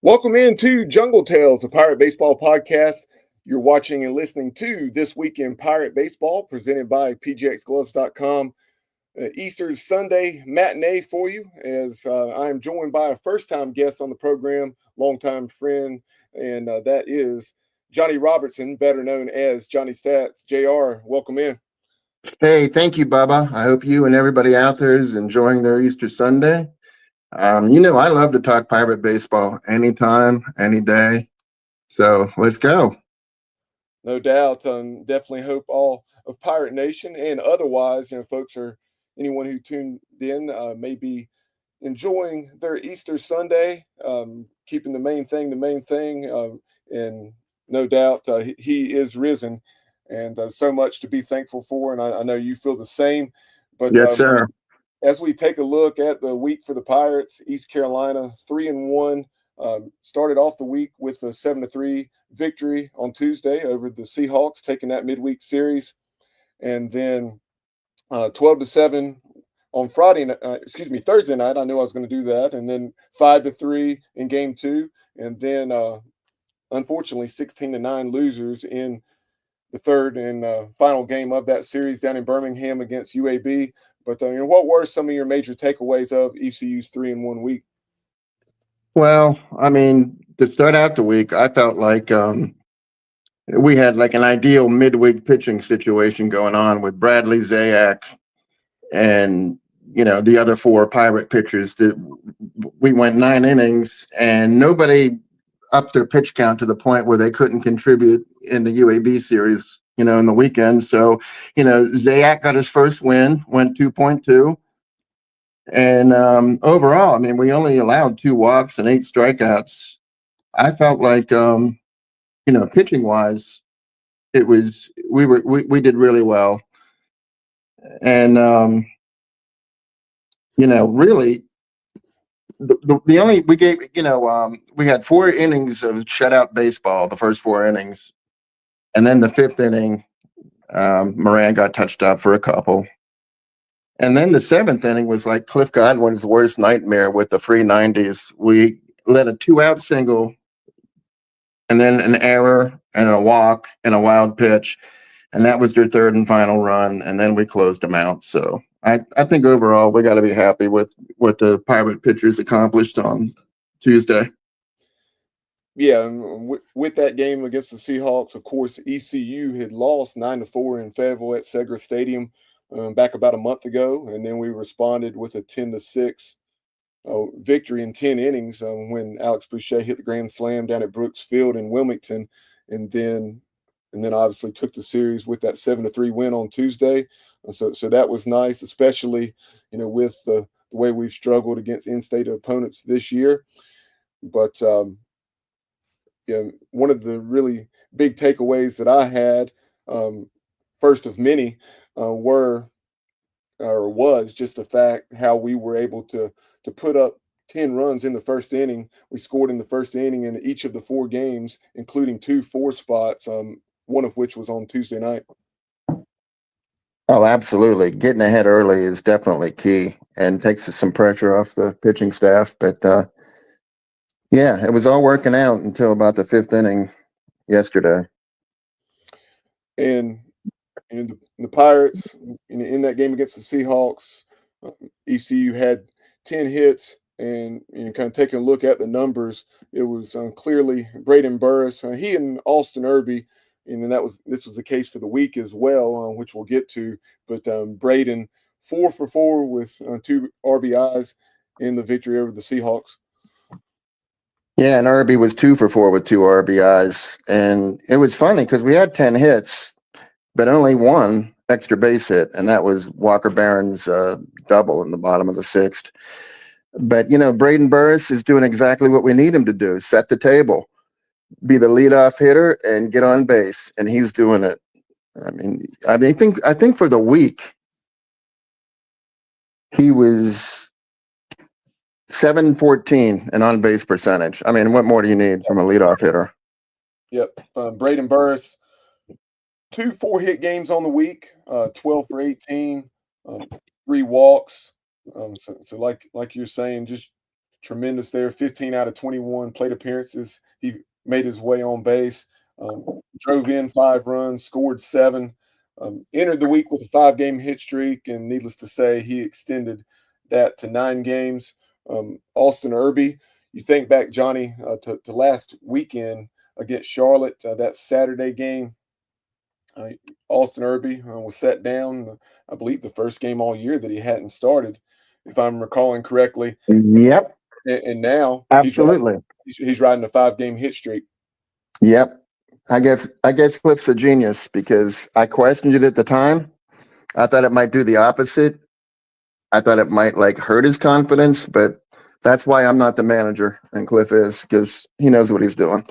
Welcome into Jungle Tales, a Pirate Baseball podcast. You're watching and listening to This Week in Pirate Baseball, presented by PGXGloves.com. Easter Sunday matinee for you, as I am joined by a first-time guest on the program, longtime friend, and that is Johnny Robertson, better known as Johnny Stats. JR, welcome in. Hey, thank you, Bubba. I hope you and everybody out there is enjoying their Easter Sunday. I love to talk pirate baseball anytime, any day. So let's go. No doubt. Definitely hope all of Pirate Nation and otherwise, folks are anyone who tuned in may be enjoying their Easter Sunday, keeping the main thing, and no doubt he is risen, and so much to be thankful for. And I know you feel the same. But Yes, sir. as we take a look at the week for the Pirates, East Carolina 3-1. Started off the week with a 7-3 victory on Tuesday over the Seahawks, taking that midweek series, and then 12-7 on Thursday night. I knew I was going to do that, and then 5-3 in Game 2, and then unfortunately 16-9 losers in the third and final game of that series down in Birmingham against UAB. But what were some of your major takeaways of ECU's 3-1 week? Well, to start out the week, I felt like we had like an ideal midweek pitching situation going on with Bradley, Zayak, and the other four Pirate pitchers. We went 9 innings, and nobody upped their pitch count to the point where they couldn't contribute in the UAB series, in the weekend. So, Zayak got his first win, went 2.2. And overall, we only allowed 2 walks and 8 strikeouts. I felt like, pitching wise, we did really well. And, really, the only we gave, we had 4 innings of shutout baseball, the first 4 innings. And then the 5th inning, Moran got touched up for a couple. And then the 7th inning was like Cliff Godwin's worst nightmare with the free 90s. We let a 2-out single, and then an error and a walk and a wild pitch. And that was their 3rd and final run. And then we closed them out. So I think overall we got to be happy with what the Pirate pitchers accomplished on Tuesday. Yeah, and with that game against the Seahawks, of course, ECU had lost 9-4 in Fayetteville at Segra Stadium back about a month ago, and then we responded with a 10-6 victory in 10 innings when Alex Boucher hit the grand slam down at Brooks Field in Wilmington, and then obviously took the series with that 7-3 win on Tuesday. So that was nice, especially with the way we've struggled against in-state opponents this year. But one of the really big takeaways that I had, first of many, was just the fact how we were able to put up 10 runs in the first inning. We scored in the first inning in each of the 4 games, including 2 4 spots, one of which was on Tuesday night. Oh, absolutely. Getting ahead early is definitely key and takes some pressure off the pitching staff. But yeah, it was all working out until about the 5th inning yesterday. And the Pirates, in that game against the Seahawks, ECU had 10 hits, and kind of taking a look at the numbers, it was clearly Braden Burris. He and Austin Irby, and this was the case for the week as well, which we'll get to. But Braden 4 for 4 with 2 RBIs in the victory over the Seahawks. Yeah, and Irby was 2 for 4 with 2 RBIs, and it was funny because we had 10 hits, but only 1 extra base hit, and that was Walker Barron's double in the bottom of the 6th. But, Braden Burris is doing exactly what we need him to do, set the table, be the leadoff hitter, and get on base, and he's doing it. I think for the week, he was 714 in on-base percentage. What more do you need from a leadoff hitter? Yep. Braden Burris, 2 4-hit games on the week, 12 for 18, 3 walks. So like you're saying, just tremendous there. 15 out of 21 plate appearances. He made his way on base, drove in 5 runs, scored 7. Entered the week with a 5-game hit streak, and needless to say, he extended that to 9 games. Austin Irby, you think back, Johnny, to last weekend against Charlotte, that Saturday game. Uh, Austin Irby was set down, I believe, the first game all year that he hadn't started, if I'm recalling correctly. Yep, And now absolutely. he's riding a 5-game hit streak. Yep. I guess Cliff's a genius because I questioned it at the time. I thought it might do the opposite. I thought it might like hurt his confidence, but that's why I'm not the manager and Cliff is because he knows what he's doing.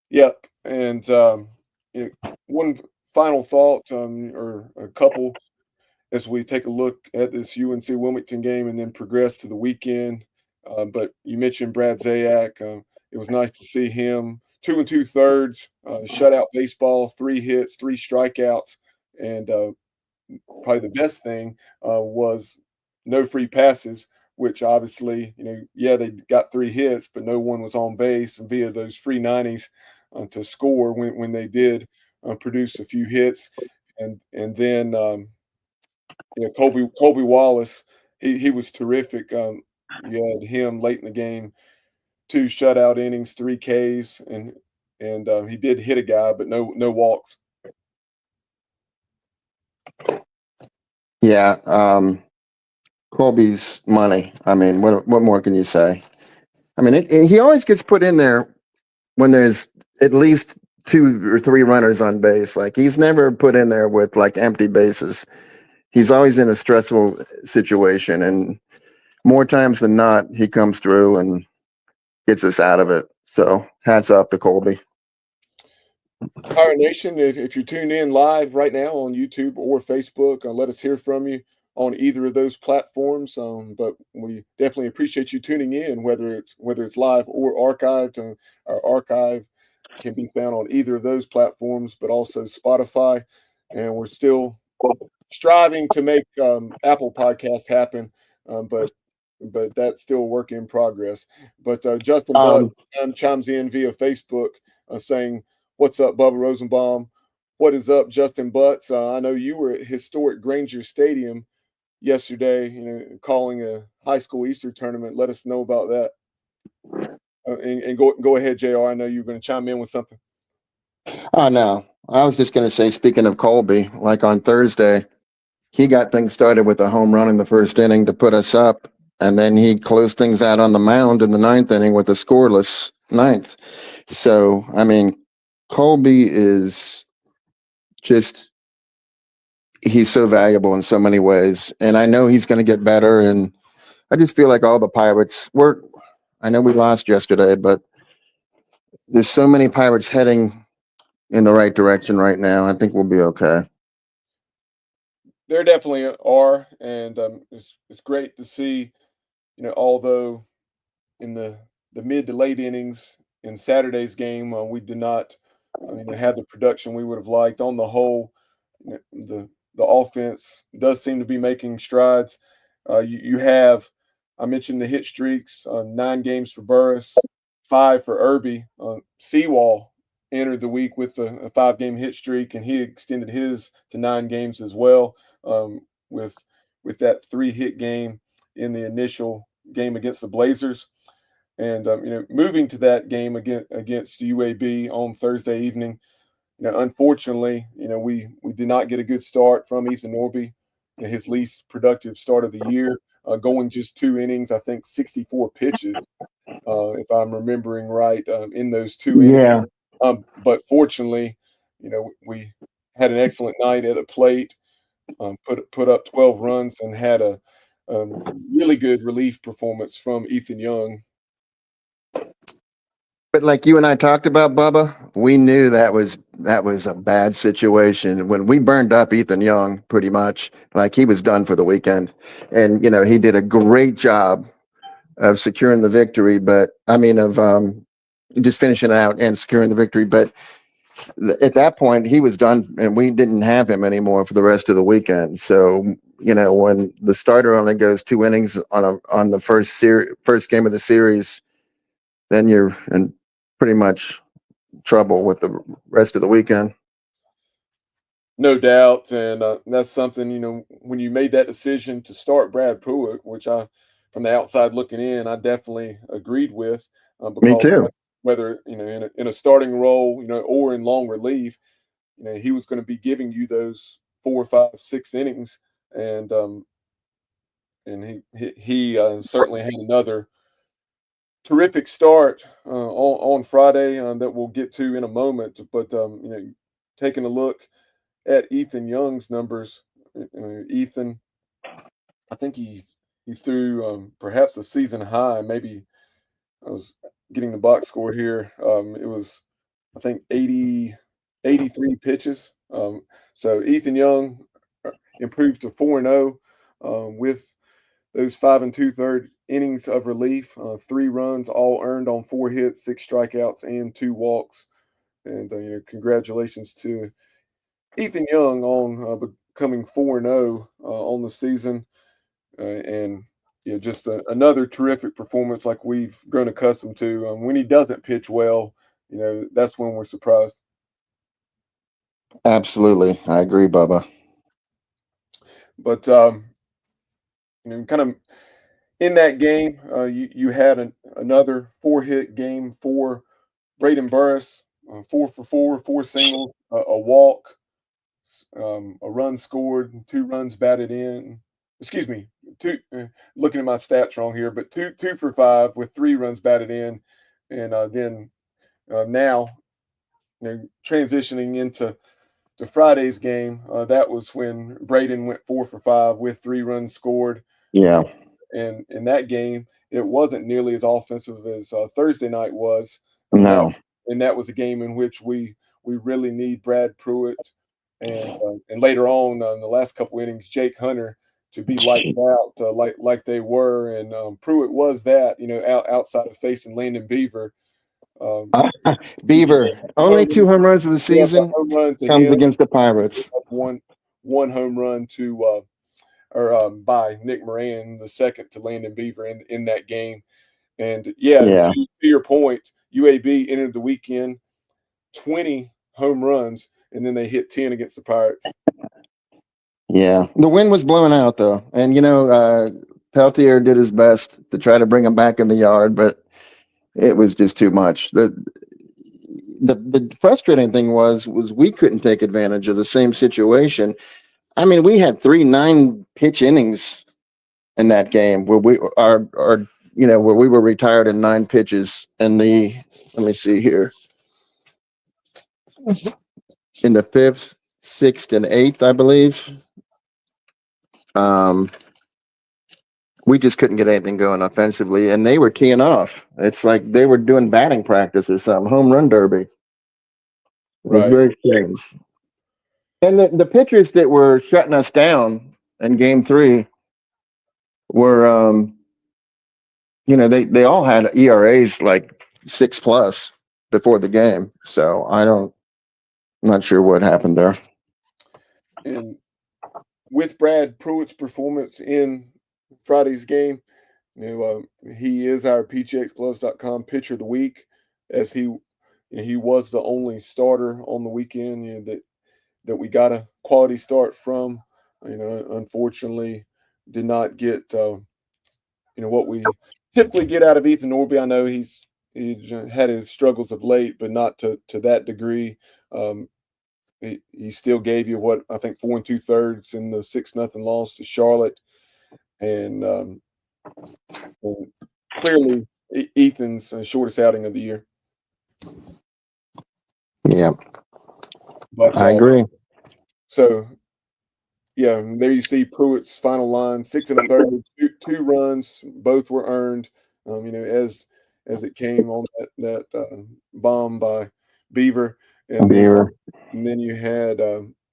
Yep. And one final thought, or a couple, as we take a look at this UNC Wilmington game and then progress to the weekend. But you mentioned Brad Zayak. It was nice to see him 2 2/3, shutout baseball, 3 hits, 3 strikeouts, and probably the best thing was no free passes. Which obviously, yeah, they got 3 hits, but no one was on base via those free 90s to score when they did produce a few hits, and then Colby Wallace, he was terrific. You had him late in the game, 2 shutout innings, 3 Ks, and he did hit a guy, but no walks. Yeah, Colby's money. I mean, what more can you say? I mean, he always gets put in there when there's at least 2 or 3 runners on base. Like he's never put in there with like empty bases. He's always in a stressful situation, and more times than not, he comes through and gets us out of it. So hats off to Colby. Pirate Nation, if you're tuned in live right now on YouTube or Facebook, let us hear from you on either of those platforms. But we definitely appreciate you tuning in, whether it's live or archived. Our archive can be found on either of those platforms, but also Spotify. And we're still striving to make Apple Podcast happen, but that's still a work in progress. But Justin Butt Um, chimes in via Facebook saying, "What's up, Bubba Rosenbaum? What is up, Justin Butts? I know you were at historic Granger Stadium yesterday, calling a high school Easter tournament. Let us know about that. And go ahead, JR. I know you're going to chime in with something." oh no, I was just going to say, speaking of Colby, like on Thursday, he got things started with a home run in the first inning to put us up, and then he closed things out on the mound in the ninth inning with a scoreless ninth. So, I mean, Colby is just he's so valuable in so many ways, and I know he's going to get better. And I just feel like all the Pirates were. I know we lost yesterday, but there's so many Pirates heading in the right direction right now. I think we'll be okay. There definitely are, and it's great to see. Although in the mid to late innings in Saturday's game, we did not, have the production we would have liked. On the whole, the offense does seem to be making strides. You have, I mentioned the hit streaks, 9 games for Burris, 5 for Irby. Seawall entered the week with a 5-game hit streak, and he extended his to 9 games as well, with that 3-hit game in the initial game against the Blazers. And moving to that game against UAB on Thursday evening, unfortunately, we did not get a good start from Ethan Norby, his least productive start of the year, going just 2 innings, I think 64 pitches, if I'm remembering right, in those 2 innings. Yeah, But fortunately, we had an excellent night at the plate, put up 12 runs, and had a really good relief performance from Ethan Young. but like you and I talked about, Bubba, we knew that was a bad situation when we burned up Ethan Young pretty much. Like he was done for the weekend, and he did a great job of securing the victory. But I mean, of just finishing it out and securing the victory. But at that point, he was done, and we didn't have him anymore for the rest of the weekend. So when the starter only goes 2 innings on the first game of the series, then you're in pretty much trouble with the rest of the weekend. No doubt, and that's something when you made that decision to start Brad Pruitt, which from the outside looking in, I definitely agreed with, Me because too. whether in a starting role, or in long relief, he was going to be giving you those 4, 5, 6 innings, and he certainly had another terrific start on Friday that we'll get to in a moment. But taking a look at Ethan Young's numbers, Ethan, I think he threw perhaps a season high. Maybe I was getting the box score here. It was, I think, 83 pitches. So Ethan Young improved to 4-0 with those 5 2/3 innings of relief, 3 runs, all earned on 4 hits, 6 strikeouts, and 2 walks. And congratulations to Ethan Young on becoming 4-0 on the season, and just another terrific performance like we've grown accustomed to. When he doesn't pitch well, that's when we're surprised. Absolutely, I agree, Bubba. But kind of in that game, you had another 4-hit game for Braden Burris, 4 for 4, 4 singles, a walk, a run scored, 2 runs batted in. Excuse me, two. Looking at my stats wrong here, but two for 5 with 3 runs batted in, and then now transitioning into Friday's game. That was when Braden went 4 for 5 with 3 runs scored, Yeah. and in that game, it wasn't nearly as offensive as Thursday night was, No. and that was a game in which we really need Brad Pruitt, and later on in the last couple innings, Jake Hunter to be lights out like they were, and Pruitt was that outside of facing Landon Beaver. Um, he Beaver, had only two home runs of the he has a season home run to comes him, against the Pirates. one home run to or by Nick Moran, the second to Landon Beaver in that game. And yeah, Yeah. to your point, UAB entered the weekend 20 home runs, and then they hit 10 against the Pirates. Yeah. The wind was blowing out though. And Peltier did his best to try to bring him back in the yard, but it was just too much. The frustrating thing was we couldn't take advantage of the same situation. I mean, we had 3 9-pitch innings in that game where where we were retired in 9 pitches. And let me see here, in the fifth, sixth, and eighth, I believe. Um, we just couldn't get anything going offensively, and they were teeing off. It's like they were doing batting practice or something, home run derby. It was Right. very strange. And the pitchers that were shutting us down in game 3 were, they all had ERAs like 6+ before the game. So I'm not sure what happened there. And with Brad Pruitt's performance in Friday's game, he is our PGXGloves.com pitcher of the week, as he was the only starter on the weekend that we got a quality start from. Unfortunately, did not get what we typically get out of Ethan Norby. I know he had his struggles of late, but not to that degree. Um, he still gave you what I think 4 2/3 in the 6-0 loss to Charlotte, and clearly Ethan's shortest outing of the year. Yeah, But I agree. so yeah, there you see Pruitt's final line: 6 1/3, 2 runs, both were earned. As it came on that bomb by Beaver, and then Beaver. and then you had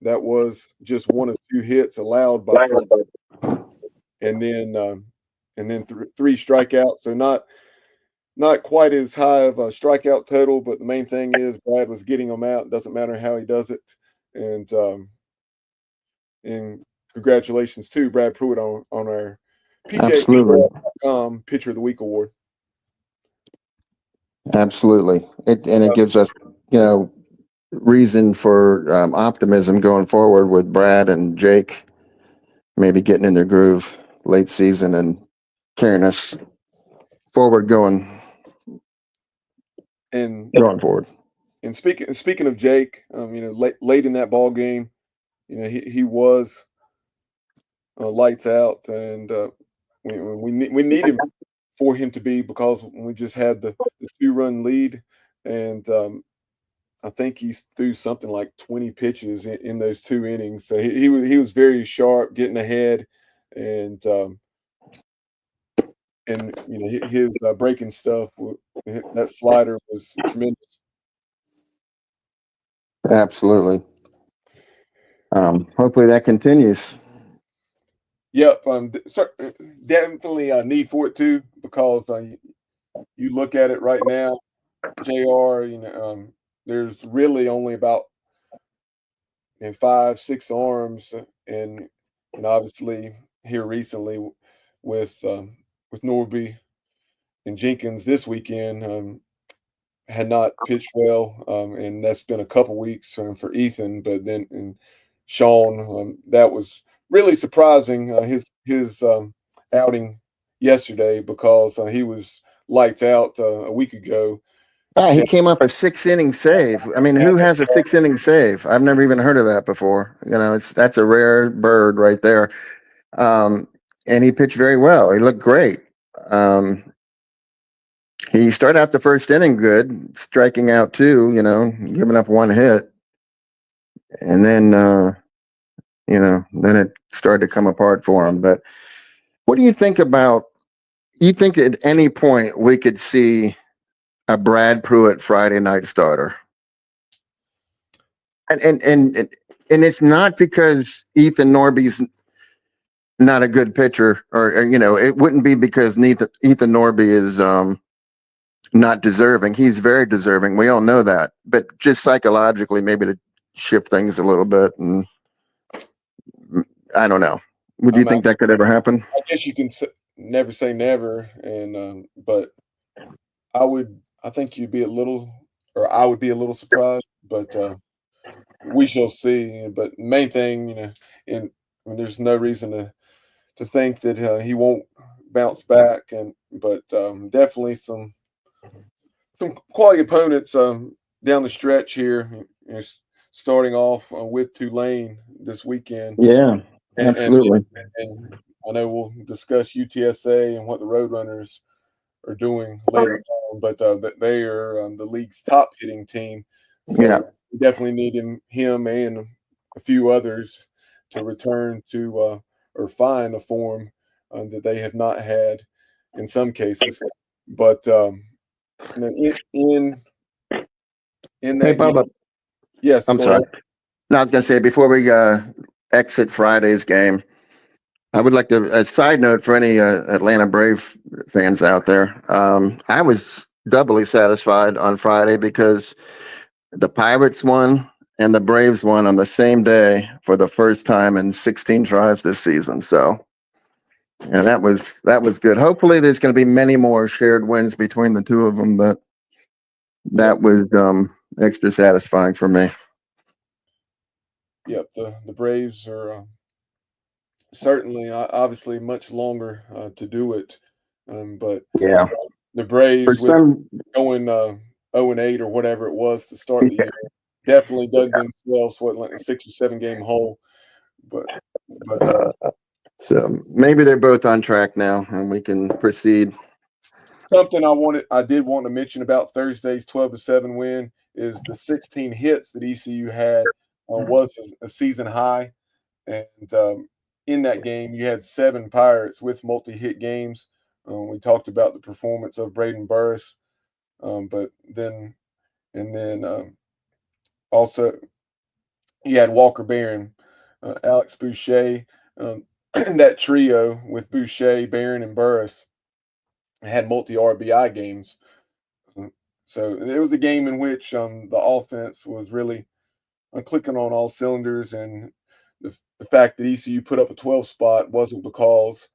that was just one of 2 hits allowed by Pruitt, and then three strikeouts. So not quite as high of a strikeout total, but the main thing is Brad was getting them out. It doesn't matter how he does it, and congratulations to Brad Pruitt on our Absolutely. PJFL.com Pitcher of the Week award. Absolutely. It gives us, reason for optimism going forward with Brad and Jake maybe getting in their groove late season and carrying us forward And forward. and speaking of Jake, late in that ball game, he was lights out, and we need him for him to be, because we just had the 2-run lead, and I think he threw something like 20 pitches in those 2 innings. So he was very sharp, getting ahead, and his breaking stuff, that slider was tremendous. Absolutely. Hopefully that continues. Yep, definitely need for it too, because you look at it right now, Jr. There's really only about 5, 6 arms, and obviously here recently with Norby and Jenkins this weekend, had not pitched well, and that's been a couple weeks for Ethan. But then and Sean, that was really surprising, his outing yesterday, because he was lights out a week ago. Ah, he And came off a 6 inning save. I mean, who has a 6 inning save? I've never even heard of that before. That's a rare bird right there. And he pitched very well. He looked great. He started out the first inning good, striking out 2, giving up 1 hit. And then it started to come apart for him. But what do you think about, you think at any point we could see a Brad Pruitt Friday night starter? And it's not because Ethan Norby's not a good pitcher, or it wouldn't be because Ethan Norby is not deserving. He's very deserving. We all know that. But just psychologically, maybe to shift things a little bit, and I don't know. Would you I think that could ever happen? guess you can never say never, and but I think you'd be a little, or I would be a little surprised, but we shall see. But main thing, and there's no reason to think that he won't bounce back, and but definitely some quality opponents down the stretch here. Starting off with Tulane this weekend, Yeah, and, and absolutely. and I know we'll discuss UTSA and what the Roadrunners are doing later on, but they are the league's top hitting team, Yeah, so we definitely need him and a few others to return to or find a form that they have not had in some cases. But you know, in hey, that game, Bubba. yes, I'm go ahead. sorry. No, I was going to say before we exit Friday's game, I would like to, a side note for any Atlanta Brave fans out there. I was doubly satisfied on Friday because the Pirates won and the Braves won on the same day for the first time in 16 tries this season. So, yeah, that was good. Hopefully, there's going to be many more shared wins between the two of them, but Yep, that was extra satisfying for me. yep. The Braves are certainly, obviously, much longer to do it, but Yeah, the for Braves, with some, going 0-8 or whatever it was to start the year, definitely dug themselves like a 6 or 7 game hole. But but so maybe they're both on track now, and we can proceed. something I did want to mention about Thursday's 12-7 win is the 16 hits that ECU had was a season high, and in that game you had 7 Pirates with multi-hit games. We talked about the performance of Braden Burris, but then and then also you had Walker Barron, Alex Boucher, that trio with Boucher, Barron, and Burris had multi RBI games. So it was a game in which the offense was really clicking on all cylinders, and the fact that ECU put up a 12 spot wasn't because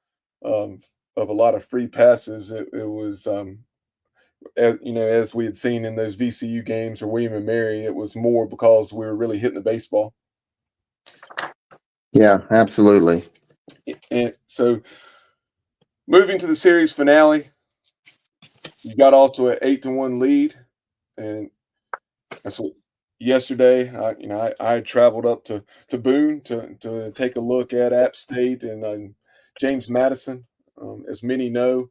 um, of a lot of free passes. It was, as we had seen in those VCU games or William and Mary, it was more because we were really hitting the baseball. Yeah, absolutely. And so, moving to the series finale, you got off to an 8-1 lead, and that's what yesterday. I had traveled up to Boone to take a look at App State and James Madison. As many know,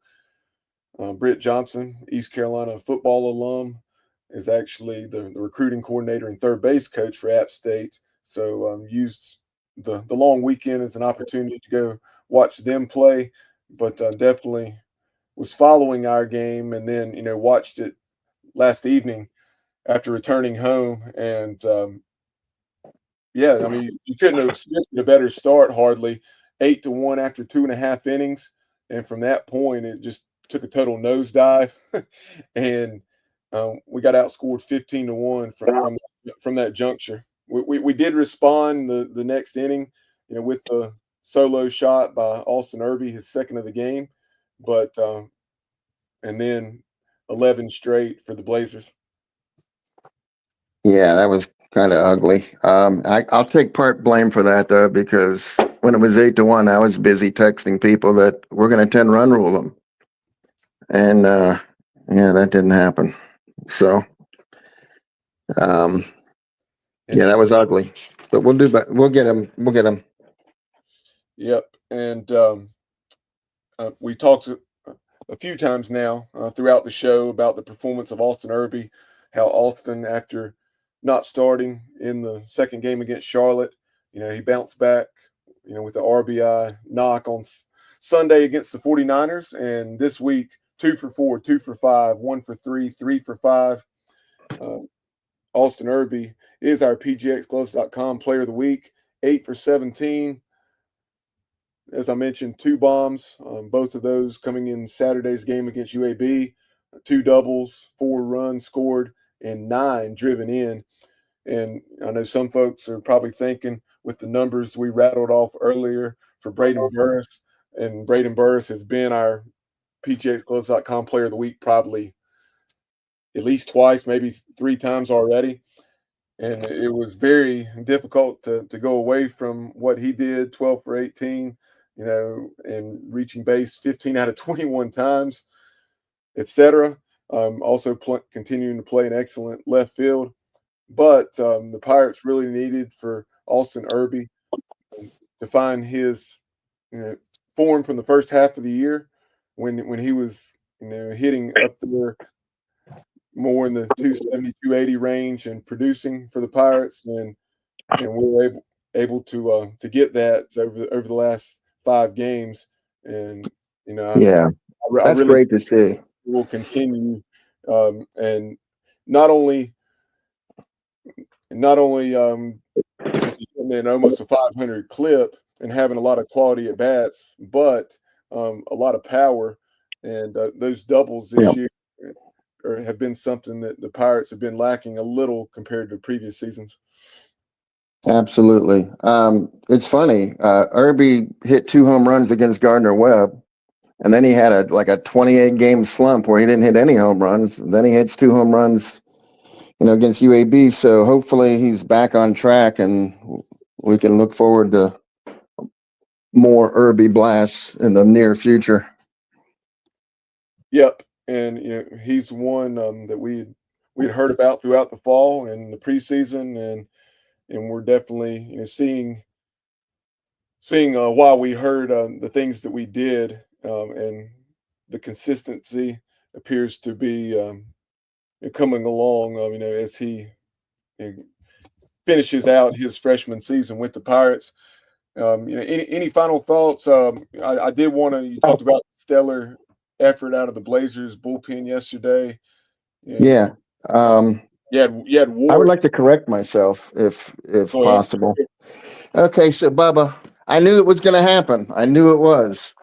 Britt Johnson, East Carolina football alum, is actually the recruiting coordinator and third base coach for App State. So used the long weekend as an opportunity to go watch them play, but definitely was following our game, and then watched it last evening after returning home. And yeah, I mean, you couldn't have scripted a better start. Hardly 8-1 after 2.5 innings, and from that point, it just took a total nosedive, and we got outscored 15-1 from that juncture. We did respond the next inning, with the solo shot by Austin Irby, his second of the game, but and then 11 straight for the Blazers. Yeah, that was kind of ugly. I'll take part blame for that though, because when it was 8-1, I was busy texting people that we're going to 10-run rule them, and yeah, that didn't happen. So, yeah, that was ugly. But we'll do. But we'll get him. We'll get him. Yep, and we talked a few times now throughout the show about the performance of Austin Irby, how Austin, after not starting in the second game against Charlotte, he bounced back, with the RBI knock on Sunday against the 49ers, and this week 2 for 4, 2 for 5, 1 for 3, 3 for 5. Austin Irby is our PGXGloves.com player of the week, 8 for 17. As I mentioned, 2 bombs, both of those coming in Saturday's game against UAB, 2 doubles, 4 runs scored, and 9 driven in. And I know some folks are probably thinking, with the numbers we rattled off earlier for Braden Burris, and Braden Burris has been our PGXGloves.com player of the week probably at least twice, maybe 3 times already. And it was very difficult to go away from what he did, 12 for 18, and reaching base 15 out of 21 times, etc. Also continuing to play an excellent left field. But the Pirates really needed for Austin Irby to find his form from the first half of the year when he was hitting up there more in the 270, 280 range and producing for the Pirates, and we were able to get that over the last 5 games, and Yeah, I that's really great to see. will continue, and not only is he hitting in almost a 500 clip and having a lot of quality at bats, but a lot of power, and those doubles Yeah, this year have been something that the Pirates have been lacking a little compared to previous seasons. absolutely. It's funny. Irby hit 2 home runs against Gardner Webb, and then he had a 28 game slump where he didn't hit any home runs. Then he hits 2 home runs, against UAB. So hopefully he's back on track, and we can look forward to more Irby blasts in the near future. Yep, and he's one that we'd heard about throughout the fall and the preseason, and we're definitely seeing why we heard the things that we did, and the consistency appears to be coming along. As he finishes out his freshman season with the Pirates. Any final thoughts? I did want to. You talked about stellar effort out of the Blazers bullpen yesterday. Yeah. You had I would Ward. like to correct myself if Go ahead. possible. Okay, so Bubba, I knew it was going to happen. I knew it was.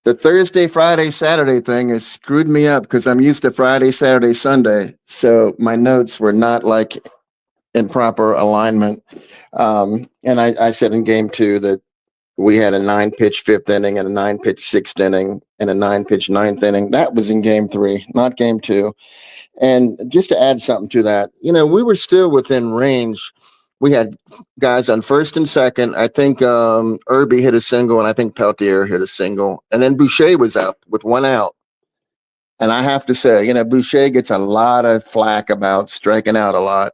The Thursday, Friday, Saturday thing has screwed me up because I'm used to Friday, Saturday, Sunday. So my notes were not like in proper alignment. And I said in game two that we had a 9-pitch fifth inning and a 9-pitch sixth inning and a 9-pitch ninth inning. That was in game three, not game two. And just to add something to that, we were still within range. We had guys on first and second. I think Irby hit a single, and I think Peltier hit a single. And then Boucher was out with one out. And I have to say, Boucher gets a lot of flack about striking out a lot,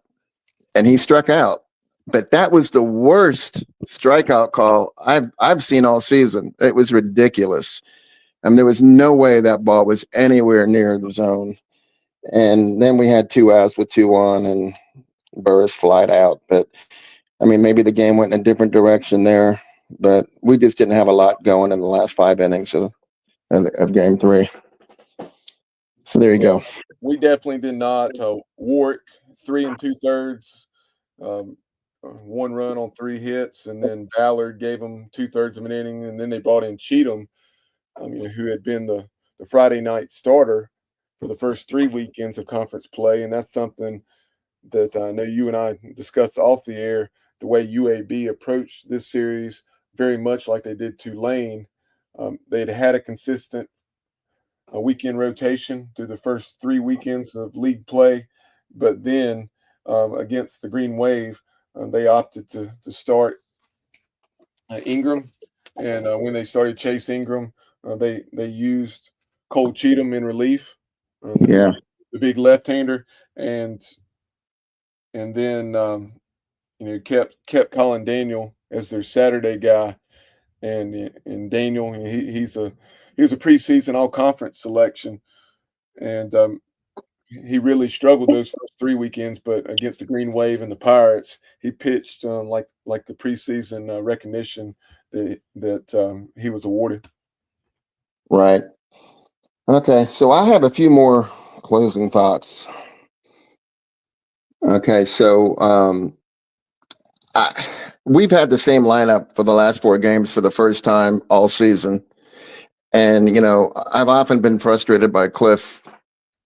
and he struck out. But that was the worst strikeout call I've seen all season. It was ridiculous. I mean, there was no way that ball was anywhere near the zone. And then we had 2 outs with 2 on, and Burris flied out. But I mean, maybe the game went in a different direction there. But we just didn't have a lot going in the last 5 innings of game three. So there you go. We definitely did not. Warwick, 3 2/3, 1 run on 3 hits, and then Ballard gave them 2/3 of an inning, and then they brought in Cheatham, who had been the Friday night starter for the first 3 weekends of conference play, and that's something that I know you and I discussed off the air. The way UAB approached this series, very much like they did Tulane, they'd had a consistent weekend rotation through the first 3 weekends of league play, but then against the Green Wave, they opted to start Ingram, and when they started Chase Ingram, they used Cole Cheatham in relief, Yeah. the big left-hander, and then kept Colin Daniel as their Saturday guy, and Daniel he was a preseason all conference selection, and he really struggled those first 3 weekends, but against the Green Wave and the Pirates, he pitched like the preseason recognition that he was awarded. Right. Okay, so I have a few more closing thoughts. Okay, so we've had the same lineup for the last 4 games for the first time all season. And, I've often been frustrated by Cliff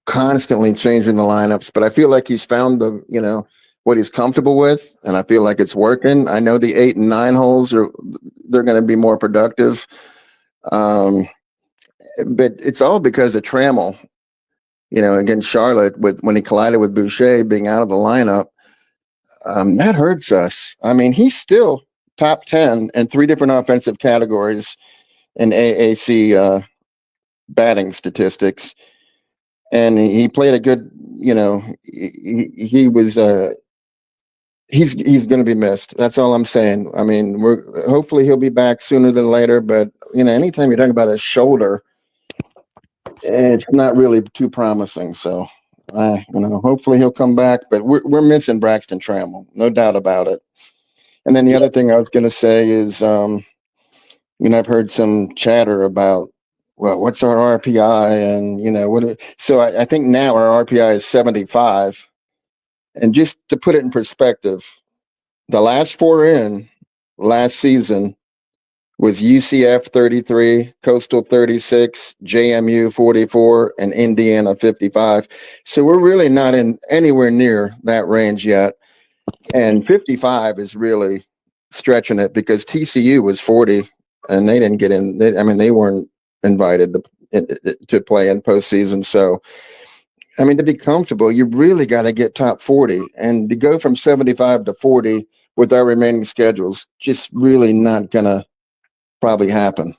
constantly changing the lineups, but I feel like he's found what he's comfortable with, and I feel like it's working. I know the 8 and 9 holes they're going to be more productive. But it's all because of Trammell, against Charlotte when he collided with Boucher being out of the lineup. That hurts us. I mean, he's still top 10 in 3 different offensive categories in AAC batting statistics. And he played a good, he was, he's going to be missed. That's all I'm saying. I mean, hopefully he'll be back sooner than later, but anytime you're talking about a shoulder, it's not really too promising. So, hopefully he'll come back, but we're missing Braxton Trammell, no doubt about it. And then the other thing I was going to say is, I've heard some chatter about, well, what's our RPI, and so I think now our RPI is 75. And just to put it in perspective, the last 4 last season was UCF 33, Coastal 36, JMU 44, and Indiana 55. So we're really not in anywhere near that range yet. And 55 is really stretching it because TCU was 40 and they didn't get in. They weren't invited to play in postseason. So, to be comfortable, you really got to get top 40. And to go from 75 to 40 with our remaining schedules, just really not going to probably happen.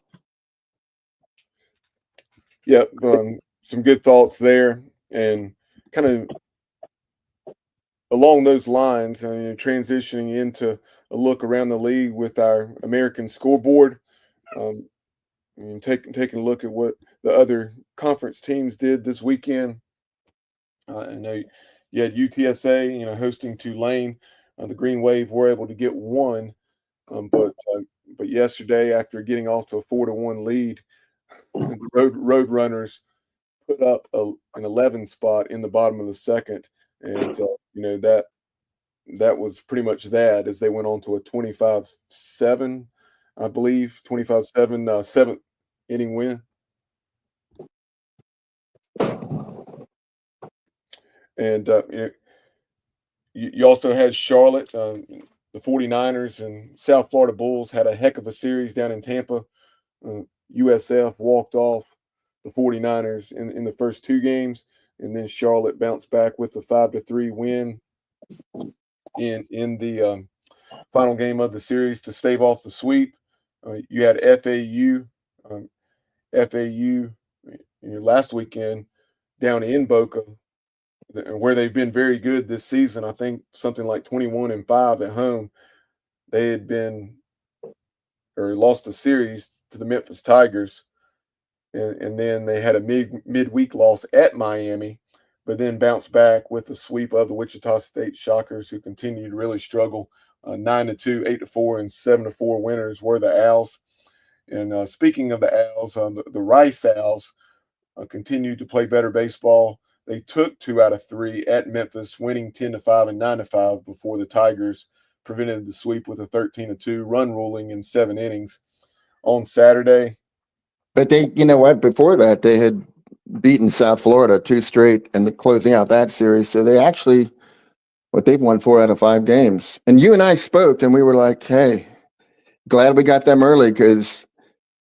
Yep, some good thoughts there, and kind of along those lines, transitioning into a look around the league with our American scoreboard. Taking a look at what the other conference teams did this weekend. I know you had UTSA, hosting Tulane. The Green Wave were able to get one, but yesterday, after getting off to a 4-1 lead, the Road Runners put up an 11 spot in the bottom of the second, and that was pretty much that as they went on to a 25-7, I believe, 25-7 seventh inning win. And You also had Charlotte. The 49ers and South Florida Bulls had a heck of a series down in Tampa. USF walked off the 49ers in the first two games, and then Charlotte bounced back with a 5-3 win in the final game of the series to stave off the sweep. You had FAU, um, FAU last weekend down in Boca, where they've been very good this season. I think something like 21-5 at home. They had been or lost a series to the Memphis Tigers, and then they had a midweek loss at Miami, but then bounced back with the sweep of the Wichita State Shockers, who continue to really struggle. 9-2, 8-4, and 7-4 winners were the Owls. And speaking of the Owls, the Rice Owls continued to play better baseball. They took 2 out of 3 at Memphis, winning 10-5 and 9-5 before the Tigers prevented the sweep with a 13-2 run ruling in 7 innings on Saturday. But they, you know what? Before that, they had beaten South Florida 2 straight and closing out that series. So they actually, they've won 4 out of 5 games. And you and I spoke, and we were like, "Hey, glad we got them early because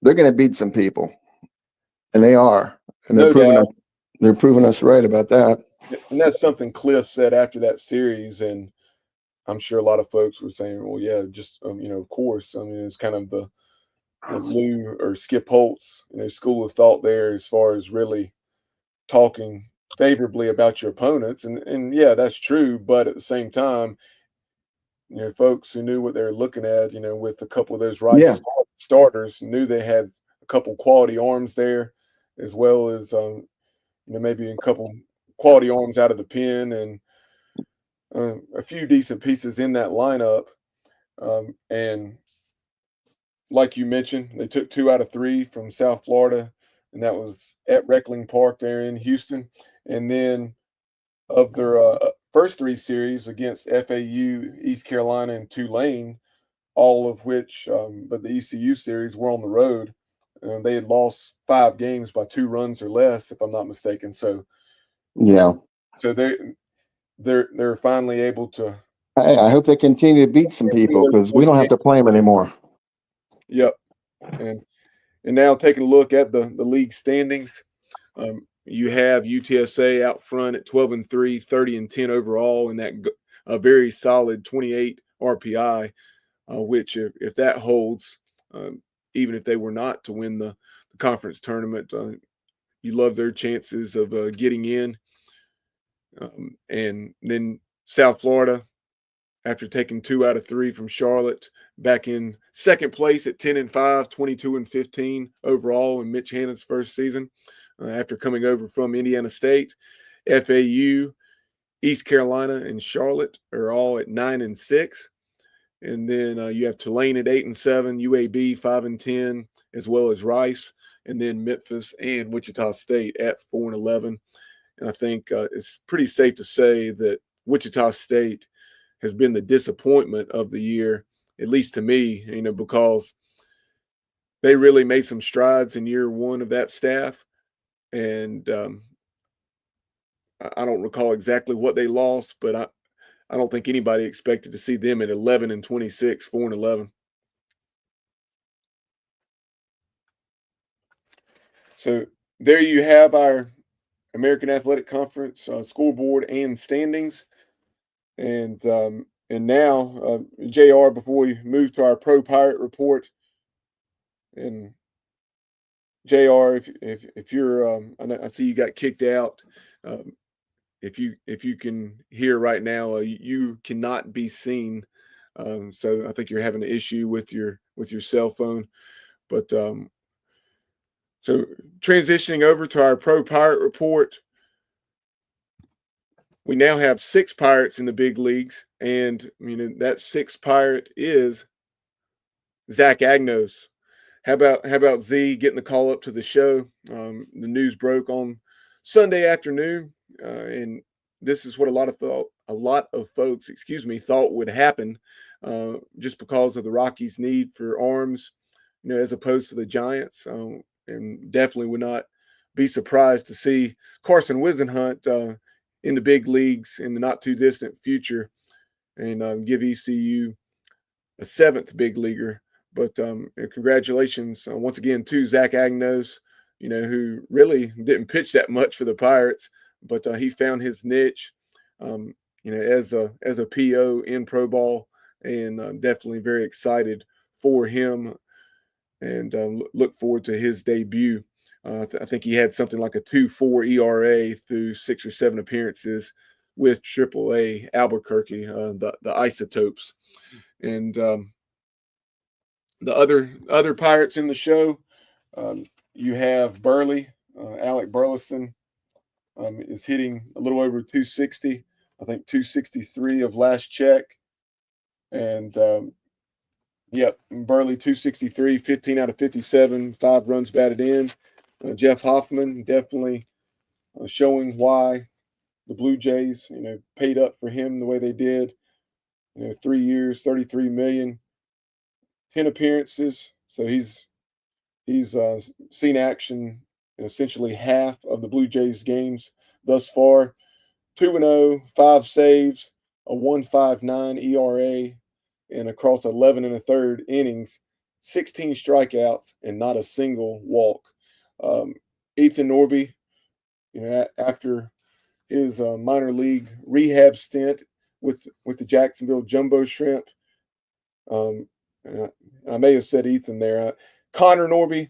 they're going to beat some people," and they are, and No doubt. they're proving us right about that. And that's something Cliff said after that series, and I'm sure a lot of folks were saying, "Well, yeah, just of course." I mean, it's kind of the Lou or Skip Holtz, school of thought there as far as really talking favorably about your opponents, and yeah, that's true. But at the same time, folks who knew what they were looking at, with a couple of those Yeah. starters, knew they had a couple quality arms there, as well as maybe a couple quality arms out of the pen and a few decent pieces in that lineup. And like you mentioned, they took 2 out of 3 from South Florida, and that was at Reckling Park there in Houston. And then of their first 3 series against FAU, East Carolina, and Tulane, all of which, but the ECU series were on the road. They had lost 5 games by 2 runs or less, if I'm not mistaken. So, Yeah. so they're finally able to. I hope they continue to beat some people because we don't have to play them anymore. Yep. And now taking a look at the league standings, you have UTSA out front at 12-3, 30-10 overall, and that a very solid 28 RPI, which if that holds, even if they were not to win the conference tournament, you love their chances of getting in. And then South Florida, after taking 2 out of 3 from Charlotte, back in second place at 10-5, 22-15 overall in Mitch Hannon's first season, after coming over from Indiana State. FAU, East Carolina, and Charlotte are all at 9-6. And then you have Tulane at 8-7, UAB 5-10, as well as Rice, and then Memphis and Wichita State at 4-11. And I think it's pretty safe to say that Wichita State has been the disappointment of the year, at least to me, because they really made some strides in year one of that staff. And I don't recall exactly what they lost, but I don't think anybody expected to see them at 11-26, 4-11. So there you have our American Athletic Conference scoreboard and standings. And now, JR, before we move to our Pro Pirate report, and JR, if you're, I see you got kicked out. If you can hear right now, you cannot be seen. So I think you're having an issue with your cell phone. But so transitioning over to our Pro Pirate report, we now have 6 Pirates in the big leagues, and that 6th Pirate is Zach Agnos. How about Z getting the call up to the show? The news broke on Sunday afternoon, and this is what a lot of folks, thought would happen, just because of the Rockies' need for arms, as opposed to the Giants, and definitely would not be surprised to see Carson Whisenhunt in the big leagues in the not too distant future. and give ECU a seventh big leaguer. But congratulations once again to Zach Agnos, who really didn't pitch that much for the Pirates, but he found his niche, as a PO in pro ball, and definitely very excited for him, and look forward to his debut. I think he had something like a 2.4 ERA through 6 or 7 appearances with AAA Albuquerque, the Isotopes, and the other Pirates in the show. You have Burley, Alec Burleson, is hitting a little over 260. I think 263 of last check, and yep, Burley 263, 15 out of 57, 5 runs batted in. Jeff Hoffman definitely showing why the Blue Jays, paid up for him the way they did. 3 years, 33 million, 10 appearances. So he's seen action in essentially half of the Blue Jays games thus far. 2-0, 5 saves, a 1.59 ERA, and across 11 and a third innings, 16 strikeouts, and not a single walk. Ethan Norby, after his minor league rehab stint with the Jacksonville Jumbo Shrimp, I may have said Ethan there. Connor Norby,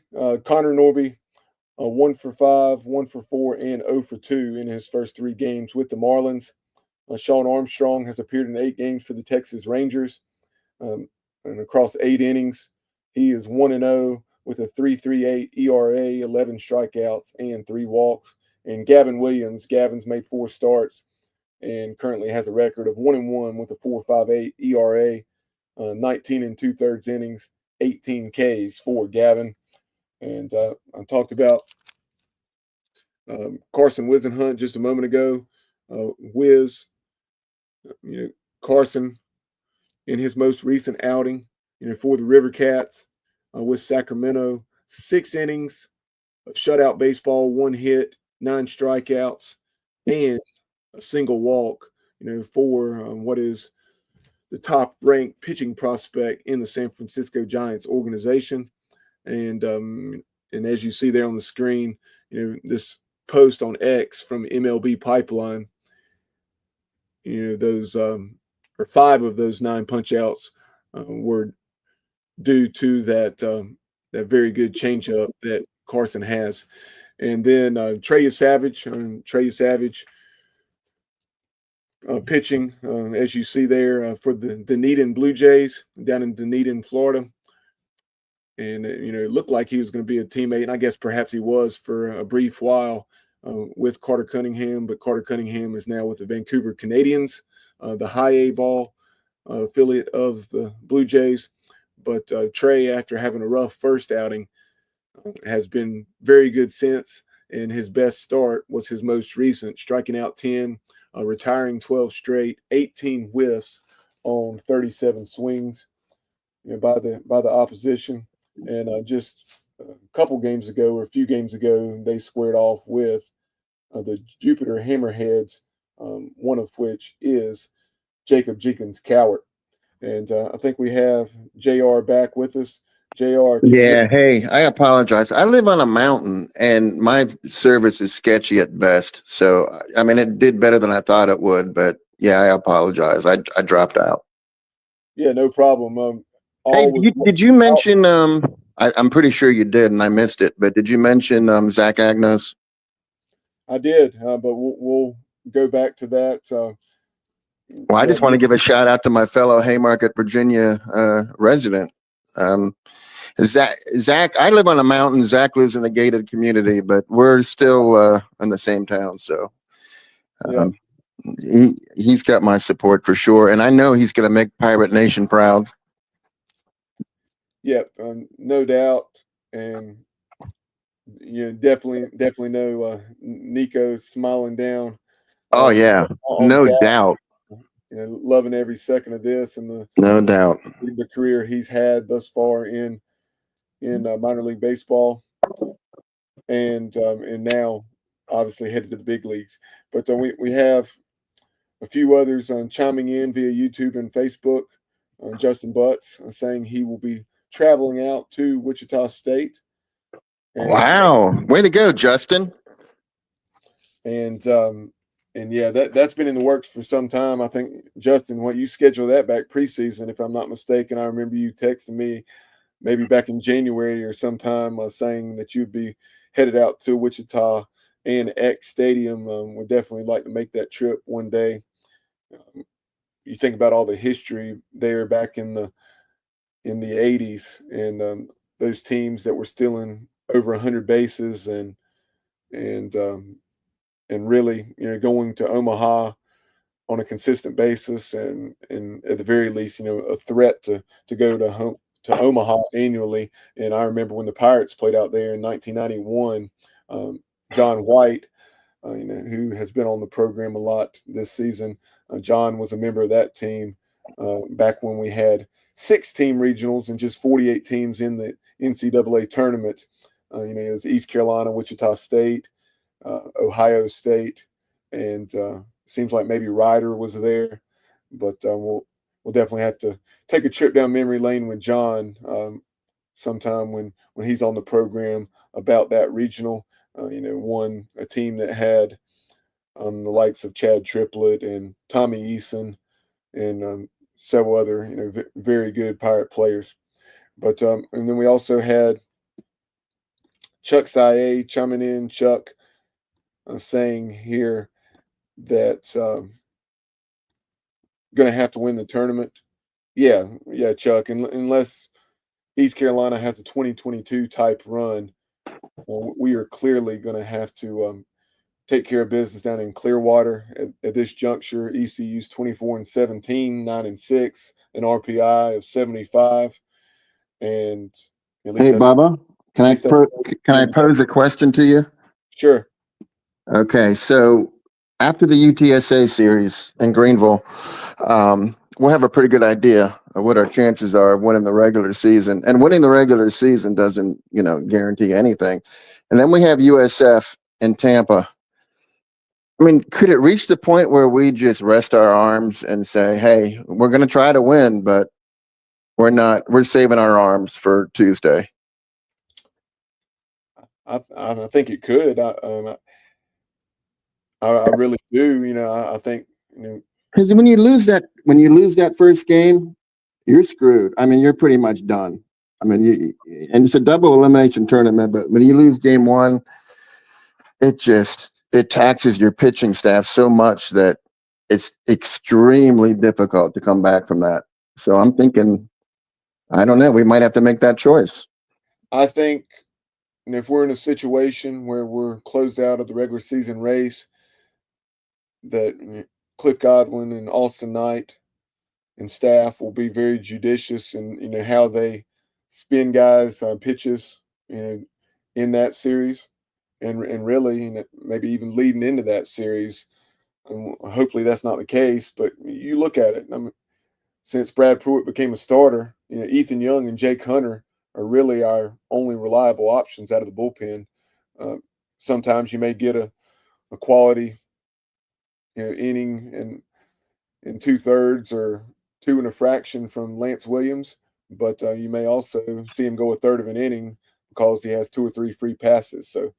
1 for 5, 1 for 4, and 0 for 2 in his first 3 games with the Marlins. Sean Armstrong has appeared in 8 games for the Texas Rangers, and across 8 innings, he is 1-0 with a 3.38 ERA, 11 strikeouts, and 3 walks. And Gavin Williams, Gavin's made 4 starts and currently has a record of 1-1 with a 4.58 ERA, 19 and 2/3 innings, 18 Ks for Gavin. And I talked about Carson Whisenhunt just a moment ago. Wiz, Carson in his most recent outing, for the River Cats with Sacramento, 6 innings of shutout baseball, 1 hit, 9 strikeouts, and a single walk, for what is the top ranked pitching prospect in the San Francisco Giants organization. And as you see there on the screen, this post on X from MLB Pipeline, those or 5 of those 9 punch outs were due to that very good changeup that Carson has. And then Trey Savage pitching, as you see there, for the Dunedin Blue Jays down in Dunedin, Florida. And, it looked like he was going to be a teammate, and I guess perhaps he was for a brief while with Carter Cunningham, but Carter Cunningham is now with the Vancouver Canadians, the high A ball affiliate of the Blue Jays. But Trey, after having a rough first outing, has been very good since, and his best start was his most recent, striking out 10, retiring 12 straight, 18 whiffs on 37 swings, by the opposition. And just a couple games ago, or a few games ago, they squared off with the Jupiter Hammerheads, one of which is Jacob Jenkins Cowart. And I think we have JR back with us. JR, can you hear? Yeah, hey, I apologize. I live on a mountain and my service is sketchy at best. So, I mean, it did better than I thought it would, but yeah, I apologize. I dropped out. Yeah, no problem. Hey, All was did you mention, I'm pretty sure you did and I missed it, but did you mention Zach Agnos? I did, but we'll go back to that. Well, I Yeah, just want to give a shout out to my fellow Haymarket, Virginia resident. Um, Zach, I live on a mountain. Zach lives in the gated community, but we're still in the same town. So yeah, um, he's got my support for sure. And I know he's going to make Pirate Nation proud. yeah, no doubt. And definitely know Nico smiling down Oh, uh, yeah, on no Zach. doubt. Loving every second of this and No doubt. the career he's had thus far in minor league baseball, and now obviously headed to the big leagues. But we have a few others chiming in via YouTube and Facebook. Justin Butts saying he will be traveling out to Wichita State, and Wow. Way to go, Justin. and um, and yeah, that's been in the works for some time. I think Justin, what you scheduled that back preseason, if I'm not mistaken. I remember you texting me maybe back in January or sometime saying that you'd be headed out to Wichita and X Stadium. Would definitely like to make that trip one day. You think about all the history there back in the 80s, and those teams that were stealing over 100 bases, and um, and really, going to Omaha on a consistent basis, and at the very least, a threat to go to Omaha annually. And I remember when the Pirates played out there in 1991, John White, who has been on the program a lot this season. John was a member of that team back when we had 6-team regionals and just 48 teams in the NCAA tournament. It was East Carolina, Wichita State, Ohio State, and seems like maybe Ryder was there. But we'll definitely have to take a trip down memory lane with John sometime when he's on the program about that regional. A team that had the likes of Chad Triplett and Tommy Eason and several other very good Pirate players. But and then we also had Chuck Saye chiming in. Chuck saying here that going to have to win the tournament. Yeah, Chuck. Unless East Carolina has a 2022 type run, we are clearly going to have to take care of business down in Clearwater at this juncture. ECU's 24-17, 9-6, an RPI of 75, and at least Hey, that's Bubba, at least that's can I pose a question to you? sure. Okay, so after the UTSA series in Greenville, we'll have a pretty good idea of what our chances are of winning the regular season. And winning the regular season doesn't, guarantee anything. And then we have USF in Tampa. I mean, could it reach the point where we just rest our arms and say, "Hey, we're going to try to win, but we're not. We're saving our arms for Tuesday"? I think it could. I really do. I think Because when you lose that first game, you're screwed. I mean, you're pretty much done. I mean, and it's a double elimination tournament, but when you lose game one, it taxes your pitching staff so much that it's extremely difficult to come back from that. So I'm thinking, I don't know, we might have to make that choice. I think if we're in a situation where we're closed out of the regular season race, that Cliff Godwin and Austin Knight and staff will be very judicious in how they spin guys pitches in that series, and really maybe even leading into that series. And hopefully that's not the case. But you look at it. I mean, since Brad Pruitt became a starter, Ethan Young and Jake Hunter are really our only reliable options out of the bullpen. Uh, Sometimes you may get a quality inning in 2/3 or two and a fraction from Lance Williams, but you may also see him go a third of an inning because he has 2 or 3 free passes. So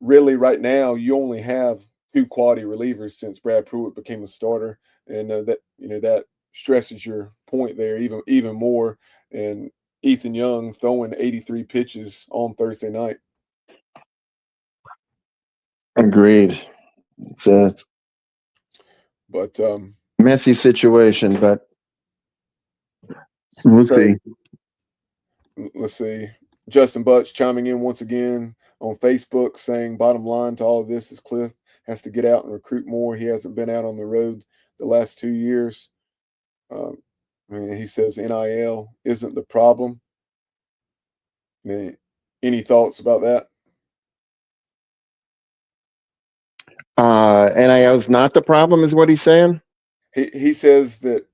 really, right now, you only have 2 quality relievers since Brad Pruitt became a starter, and that stresses your point there even more. And Ethan Young throwing 83 pitches on Thursday night. Agreed. It's a But messy situation, but we'll so see. let's see. Justin Butts chiming in once again on Facebook saying, bottom line to all of this is Cliff has to get out and recruit more. He hasn't been out on the road the last 2 years. And he says NIL isn't the problem. Any thoughts about that? NIL is not the problem, is what he's saying. He says that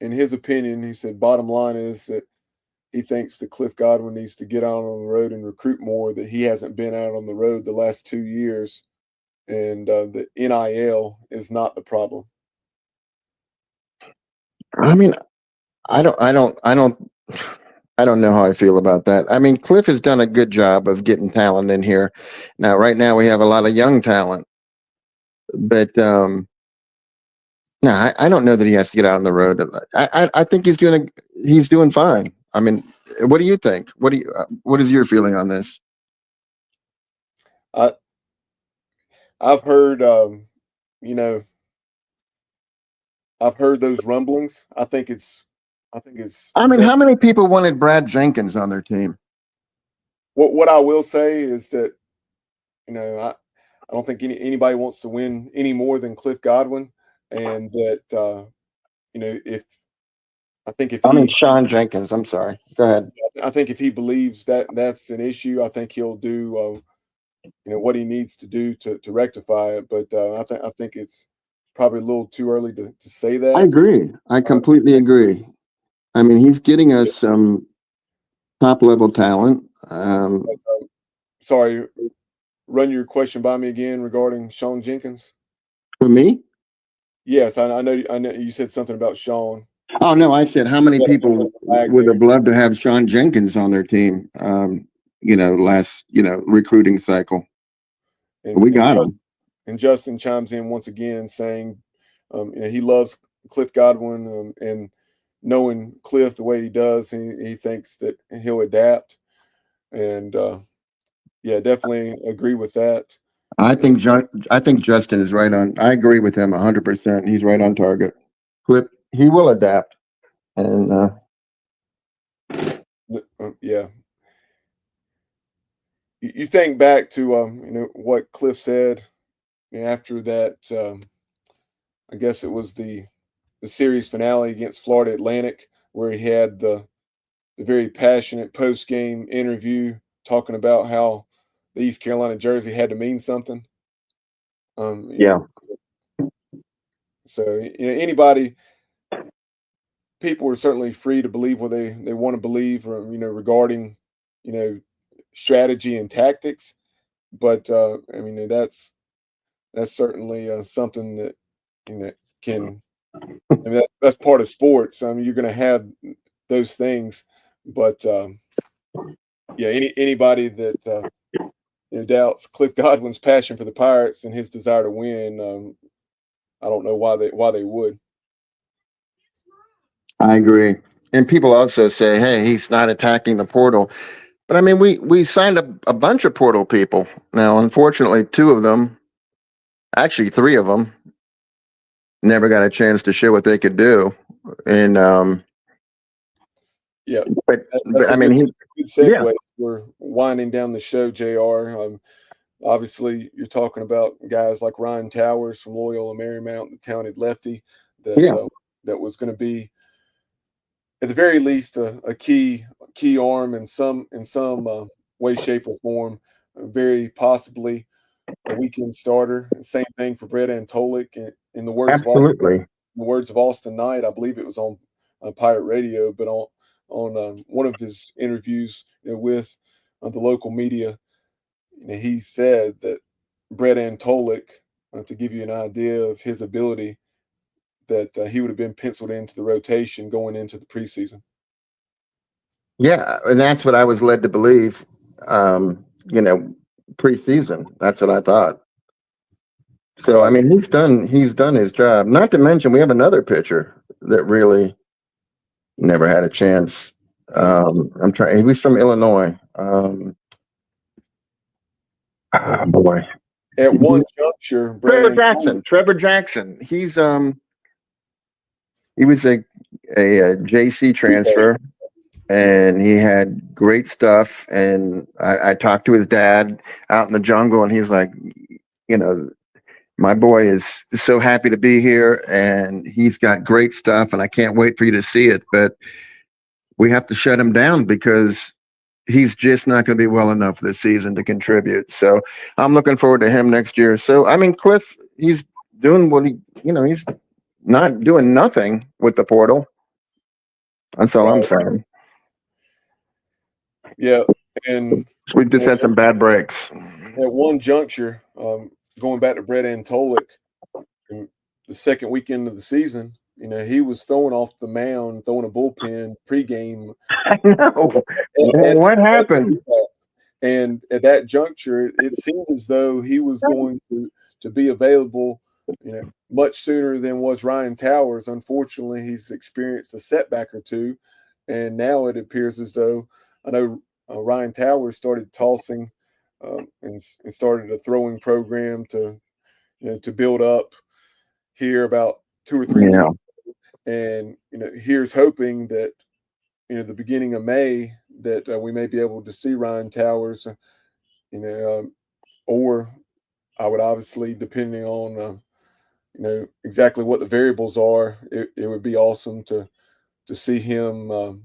in his opinion, he said bottom line is that he thinks that Cliff Godwin needs to get out on the road and recruit more, that he hasn't been out on the road the last 2 years. and the NIL is not the problem. I mean, I don't know how I feel about that. I mean, Cliff has done a good job of getting talent in here. Now, right now, we have a lot of young talent, but no, I don't know that he has to get out on the road. I think he's doing fine. I mean, what do you think? What is your feeling on this? I I've heard you know I've heard those rumblings. I think it's I mean, that how many people wanted Brad Jenkins on their team? what I will say is that I don't think anybody wants to win any more than Cliff Godwin, and that if I think if I mean, he Sean Jenkins. I'm sorry. Go ahead. I think if he believes that that's an issue, I think he'll do what he needs to do to rectify it. But I think it's probably a little too early to say I that. agree. I Uh, completely agree. I mean, he's getting us some top level talent. Sorry, run your question by me again regarding Sean Jenkins. For me, Yes, I know you said something about Sean. oh no, I said how many Yeah, people lag would have there. loved to have Sean Jenkins on their team? Last recruiting cycle, And we and got Justin, him. and Justin chimes in once again saying, he loves Cliff Godwin, and knowing Cliff the way he does, he thinks that he'll adapt. And yeah, definitely agree with that. And I think Justin is right on. I agree with him 100%. He's right on target. Clip. He will adapt, and yeah, you think back to what Cliff said after that. I guess it was the series finale against Florida Atlantic, where he had the very passionate post game interview talking about how the East Carolina jersey had to mean something. Um, you yeah, know, so anybody, people are certainly free to believe what they want to believe, or regarding you know strategy and tactics. But I mean that's certainly something that can. I mean that's part of sports. I mean you're going to have those things, but yeah, anybody that doubts Cliff Godwin's passion for the Pirates and his desire to win, I don't know why they would. I agree. And people also say, "Hey, he's not attacking the portal." But I mean, we signed a bunch of portal people. Now, unfortunately, two of them, actually three of them, never got a chance to show what they could do. And Yeah, but, that's I a mean, good yeah, segue. We're winding down the show, Jr. Obviously, you're talking about guys like Ryan Towers from Loyola Marymount, the talented lefty that yeah, that was going to be at the very least a key arm in some way, shape, or form. Very possibly a weekend starter. Same thing for Brett Antolik. In the words of absolutely. Austin Knight, I believe it was on Pirate Radio, but on one of his interviews with the local media, he said that Brett Antolik, to give you an idea of his ability, that he would have been penciled into the rotation going into the preseason. Yeah, and that's what I was led to believe. You know, preseason. That's what I thought. So I Right. mean, he's done his job. Not to mention, we have another pitcher that really never had a chance. And I'm trying. He was from Illinois. at, Boy, at one juncture, Brett Trevor Antolik. Jackson. Trevor Jackson. He was a JC transfer, and he had great stuff. And I talked to his dad out in the jungle, and he's like, you know, my boy is so happy to be here, and he's got great stuff, and I can't wait for you to see it. But we have to shut him down because he's just not going to be well enough this season to contribute. So I'm looking forward to him next year. So I mean, Cliff, he's doing what he's not doing nothing with the portal. That's all I'm Right. saying. Yeah. And So we just had some bad breaks. at one juncture, going back to Brett Antolik, in the second weekend of the season, he was throwing off the mound, throwing a bullpen pregame. I know. At What happened? and at that juncture, it seemed as though he was going to be available, much sooner than was Ryan Towers. Unfortunately, he's experienced a setback or two, and now it appears as though I know Ryan Towers started tossing and started a throwing program to build up here about 2 or 3 weeks, Yeah. and here's hoping that the beginning of May that we may be able to see Ryan Towers, or I would obviously, depending on exactly what the variables are, it would be awesome to see him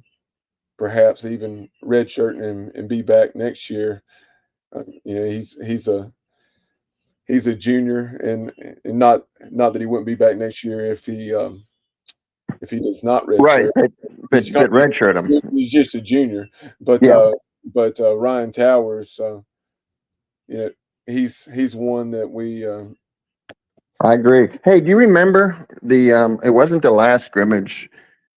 perhaps even redshirt and be back next year. He's a junior, and not that he wouldn't be back next year if he does not Right. redshirt. But redshirt him. He's just a junior, but Yeah. Ryan Towers, you know, he's one that we. I agree. Hey, do you remember it wasn't the last scrimmage.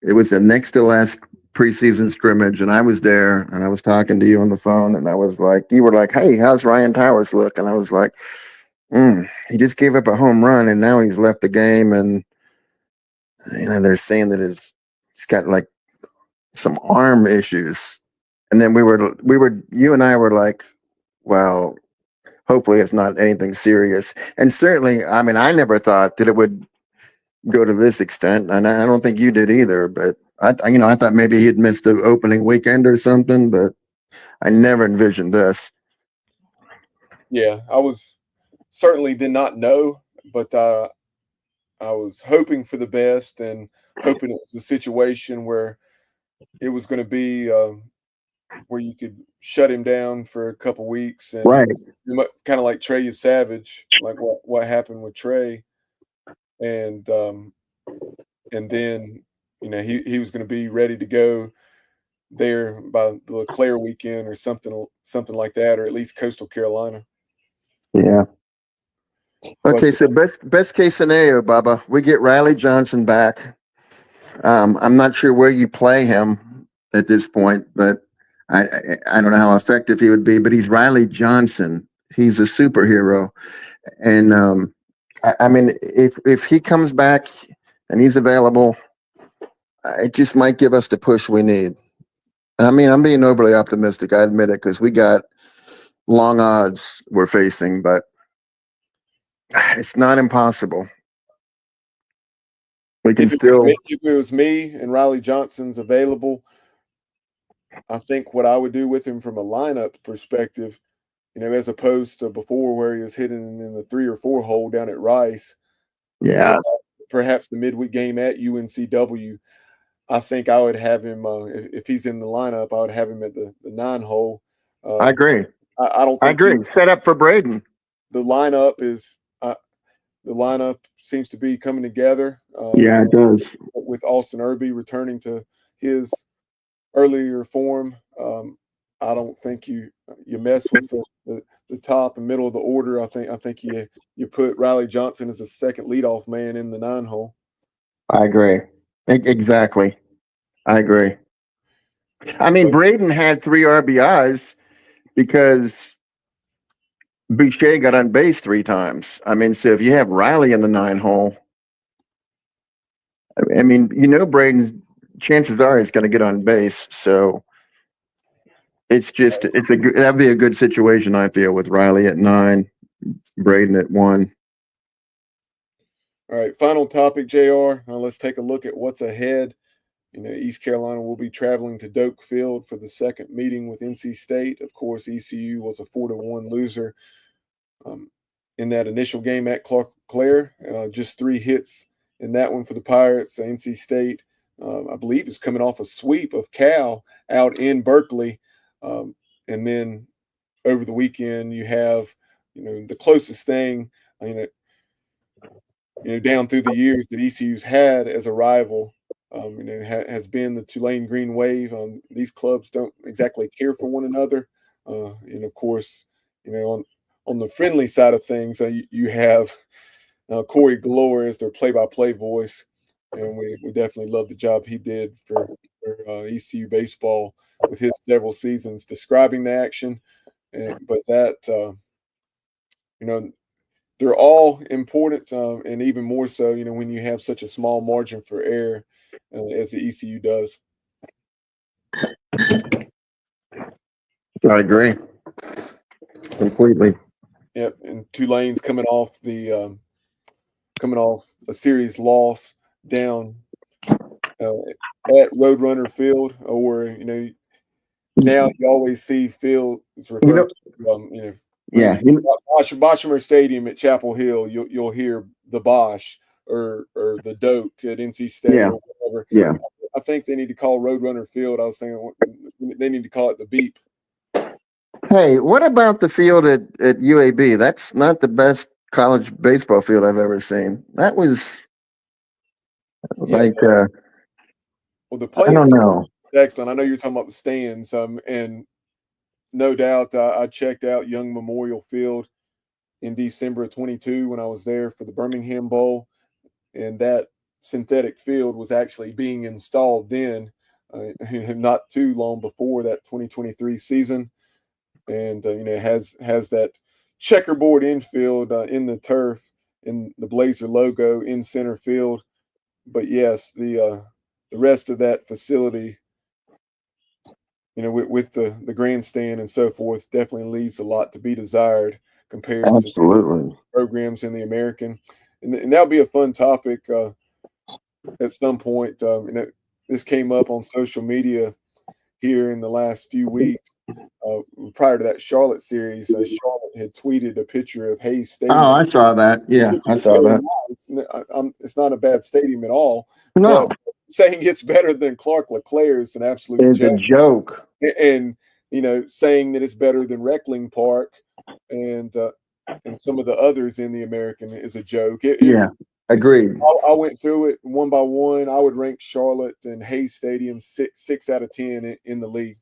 It was the next to last preseason scrimmage, and I was there, and I was talking to you on the phone, and I was like, you were like, "Hey, how's Ryan Towers look?" And I was like, he just gave up a home run, and now he's left the game, and they're saying that he's got like some arm issues, and then you and I were like, well, hopefully it's not anything serious, and certainly, I mean, I never thought that it would go to this extent, and I don't think you did either. But I thought maybe he'd missed the opening weekend or something, but I never envisioned this. Yeah, I was certainly did not know, but I was hoping for the best and hoping it was a situation where it was going to be where you could shut him down for a couple weeks and Right. kind of like Trey Savage, like what happened with Trey, and and then he was going to be ready to go there by the LeClaire weekend or something like that, or at least Coastal Carolina. Yeah. But Okay. So best case scenario, Bubba, we get Riley Johnson back. I'm not sure where you play him at this point, but I don't know how effective he would be. But he's Riley Johnson. He's a superhero, and I mean, if he comes back and he's available, it just might give us the push we need. And I mean, I'm being overly optimistic. I admit it because we got long odds we're facing, but it's not impossible. We can still. if it was me and Riley Johnson's available, I think what I would do with him from a lineup perspective, as opposed to before where he was hitting in the 3 or 4 hole down at Rice, Yeah, perhaps the midweek game at UNCW, I think I would have him, if he's in the lineup, I would have him at the 9 hole. I Um, agree. I don't I think agree. Set up for Braden. the lineup is the lineup seems to be coming together. Yeah, it does. With Austin Irby returning to his earlier form, I don't think you mess with the top and middle of the order. I think you put Riley Johnson as a second leadoff man in the 9 hole. I agree. Exactly. I agree. I mean, But Braden had 3 RBIs because Boucher got on base 3 times. I mean, so if you have Riley in the 9 hole, I mean, Braden's chances are he's going to get on base. So that'd be a good situation. I feel with Riley at 9, Braden at 1. all right, final topic, Jr. Now let's take a look at what's ahead. East Carolina will be traveling to Doak Field for the second meeting with NC State. Of course, ECU was a 4-1 loser um, in that initial game at Claire. Just 3 hits in that one for the Pirates. NC State, I believe, is coming off a sweep of Cal out in Berkeley. And then over the weekend, you have, the closest thing, down through the years that ECU's had as a rival, has been the Tulane Green Wave. These clubs don't exactly care for one another. And of course, on on the friendly side of things, you have Corey Galore as their play-by-play voice, and we definitely love the job he did for ECU baseball with his several seasons describing the action. But that you know they're all important, and even more so, when you have such a small margin for error as the ECU does. I agree completely. Yep, and Tulane's coming off a series loss down at Roadrunner Field, or now you always see field is You referred know, to, when yeah, it's Boshemer Stadium at Chapel Hill, you'll hear the Bosch or the Doak at NC State yeah, or whatever. yeah. I think they need to call Roadrunner Field. I was saying they need to call it the Beep. Hey, what about the field at UAB? That's not the best college baseball field I've ever seen. That was Yeah, like, well, the I playing don't field know. is excellent. I know you're talking about the stands, and no doubt I checked out Young Memorial Field in December of 22 when I was there for the Birmingham Bowl, and that synthetic field was actually being installed then, not too long before that 2023 season, and has that checkerboard infield in the turf and the Blazer logo in center field. But yes, the rest of that facility, with the grandstand and so forth, definitely leaves a lot to be desired compared to Absolutely. programs in the American, and that'll be a fun topic at some point. This came up on social media here in the last few weeks. Prior to that Charlotte series, Charlotte had tweeted a picture of Hayes Oh, Stadium, I saw that. Yeah, which I is saw really that. nice. It's not a bad stadium at all, No, but saying it's better than Clark LeClaire is an absolute it's a joke. joke. And saying that it's better than Reckling Park and some of the others in the American is a joke. Yeah, agreed. I went through it one by one. I would rank Charlotte and Hayes Stadium six out of 10 in the league.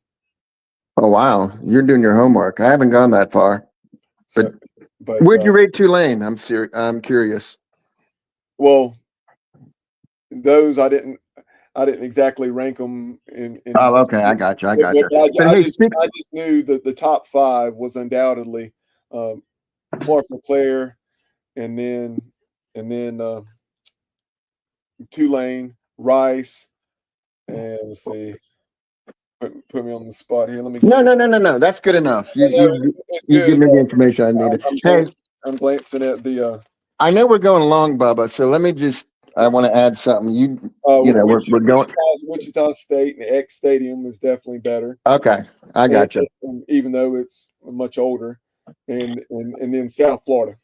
Oh, wow. You're doing your homework. I haven't gone that far. But So, but where'd you rate Tulane? I'm curious. well, those I didn't exactly rank them Oh, okay. I got you. I got you. but But hey, speak. I just knew that the top five was undoubtedly um, Clark LeClaire, and then Tulane, Rice, and let's see, put me on the spot here. Let me No, get it. no, no, no, no. That's good enough. It's You give good. me the information I needed. I'm Hey, I'm glancing at the I know we're going long, Bubba. So let me just. I want to add something. We're going. Wichita State and X Stadium is definitely better, Okay, I and, got you. and even though it's much older, and then South Florida.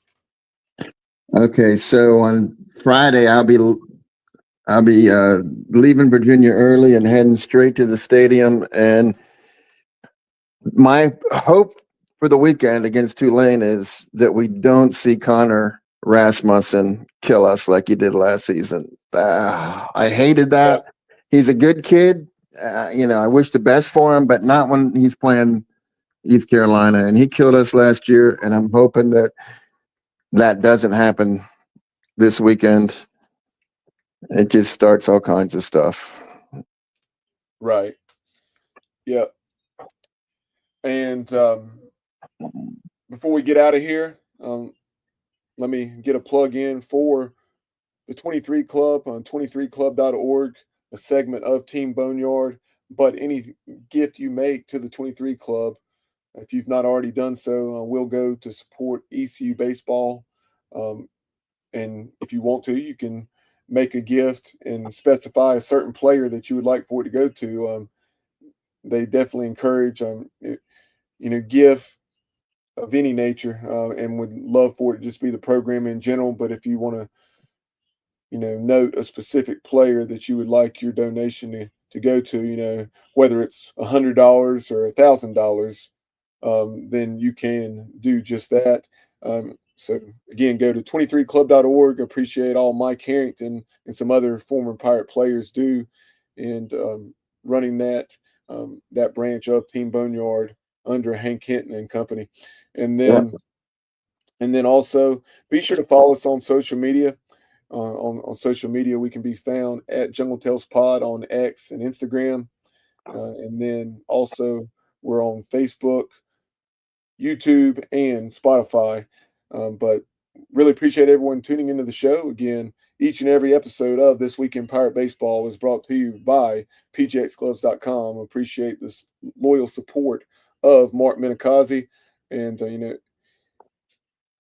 Okay, so on Friday I'll be leaving Virginia early and heading straight to the stadium. And my hope for the weekend against Tulane is that we don't see Connor Rasmussen kill us like he did last season. I hated Yeah, that. He's a good kid. I wish the best for him, but not when he's playing East Carolina. And he killed us last year. And I'm hoping that that doesn't happen this weekend. It just starts all kinds of stuff. right. Yeah, and before we get out of here, let me get a plug in for the 23 Club on 23club.org, a segment of Team Boneyard. But any gift you make to the 23 Club, if you've not already done so, will go to support ECU baseball. Um, and if you want to, you can make a gift and specify a certain player that you would like for it to go to. They definitely encourage, gift of any nature, and would love for it to just be the program in general. But if you want to, note a specific player that you would like your donation to go to, whether it's $100 or $1,000, then you can do just that. So again, go to 23club.org. Appreciate all Mike Harrington and some other former Pirate players do, and running that branch of Team Boneyard under Hank Hinton and company. And Yeah. then And then also be sure to follow us on social media. On social media, we can be found at Jungle Tales Pod on X and Instagram. And then also we're on Facebook, YouTube, and Spotify. But really appreciate everyone tuning into the show. Again, each and every episode of This Week in Pirate Baseball is brought to you by pjxgloves.com. Appreciate this loyal support of Mark Minikazi. And,